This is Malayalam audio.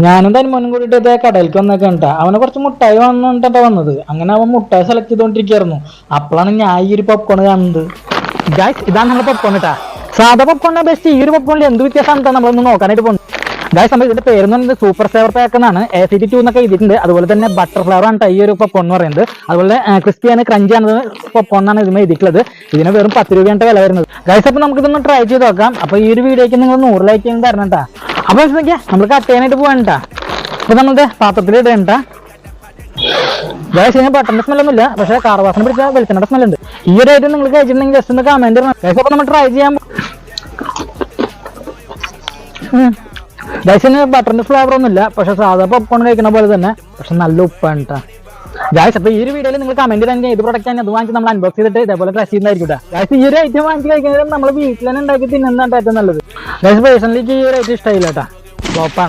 ഞാനും തനിമോനും കൂടിയിട്ട് ഇതേ കടയിലേക്ക് വന്നേക്കാൻ കേട്ടാ. അവനെ കുറച്ച് മുട്ടായി വന്നിട്ടാ വന്നത്. അങ്ങനെ അവൻ മുട്ടായി സെലക്ട് ചെയ്തോണ്ടിരിക്കായിരുന്നു. അപ്പോഴാണ് ഞാൻ ഈ ഒരു പോപ്കോൺ കാണുന്നത്. ഗൈസ്, ഇതാണ് നമ്മുടെ പോപ്കോൺ കേട്ടാ. സാധാ പോപ്കോണിനെ ബെസ്റ്റ് ഈ ഒരു പോപ്കോണിൽ എന്ത് വ്യത്യാസമാണ് നമ്മളൊന്ന് നോക്കാനായിട്ട് പോകുന്നത്. ഗൈസ്, നമ്മൾ ഇതിന്റെ പേര് എന്ന് പറയുന്നത് സൂപ്പർ ഫ്ലേവർ പാക്ക് എന്നാണ്. ACT2 എന്നൊക്കെ എഴുതിയിട്ടുണ്ട്. അതുപോലെ തന്നെ ബട്ടർ ഫ്ലേവർ ആണ് ഈ ഒരു പോപ്കോൺ എന്ന് പറയുന്നത്. അതുപോലെ ക്രിസ്പിയാണ് ക്രഞ്ചിയാണ് പോപ്കോൺ എന്നാണ് ഇതിന് എഴുതിയിട്ടുള്ളത്. ഇതിന് വെറും 10 രൂപയാണ് വില വരുന്നത്. ഗൈസ്, അപ്പൊ നമുക്ക് ഇതൊന്ന് ട്രൈ ചെയ്ത് നോക്കാം. അപ്പൊ ഈ ഒരു വീഡിയോക്ക് നിങ്ങൾ 100 ലൈക്ക് ചെയ്യാൻ തരണം കേട്ടാ. അപ്പൊ നമ്മൾ കട്ട് ചെയ്യാനായിട്ട് പോകാൻ. അപ്പൊ നമ്മളുടെ പാത്രത്തിൽ ഇടേണ്ട. ഗൈസ്, ഇതിന് ബട്ടറിന്റെ സ്മെല്ലൊന്നുമില്ല, പക്ഷേ കാർവാസിനെ പിടിച്ച വെളിച്ചെണ്ണയുടെ സ്മെല്ലുണ്ട്. ഈ ഒരു ഐറ്റം നിങ്ങൾ കഴിച്ചിട്ടുണ്ടെങ്കിൽ ജസ്റ്റ് ഒന്ന് കമന്റ് ചെയ്യണം. ഗൈസ്, അപ്പൊ നമ്മൾ ട്രൈ ചെയ്യാൻ ഗൈസിന് ബട്ടറിന്റെ ഫ്ലേവർ ഒന്നുമില്ല, പക്ഷെ സാധാ പോപ്കോൺ കഴിക്കുന്ന പോലെ തന്നെ, പക്ഷെ നല്ല ഉപ്പാണ് കേട്ടോ. ഗൈസ്, അപ്പൊ ഈ ഒരു വീഡിയോയിൽ നിങ്ങൾ കമന്റ് ചെയ്താൽ ഏത് പ്രൊഡക്റ്റ് ആണ് അത് വാങ്ങിച്ച് നമ്മൾ അൺബോക്സ് ചെയ്തിട്ട് ഇതേപോലെ ടെസ്റ്റ് ചെയ്യുന്നതായിരിക്കും. ഗൈസ്, ഈ ഒരു ഐറ്റം വാങ്ങിച്ച് കഴിക്കുന്നത് നമ്മൾ വീട്ടിൽ തന്നെ ഉണ്ടാക്കി തിന്നുന്നതാണ് ഏറ്റവും നല്ലത്. ഗൈസ്, പേഴ്സണലി ഈ ഒരു ഐറ്റം ഇഷ്ടമായില്ല കേട്ടോ. ഫ്ലോപ്പാണ്.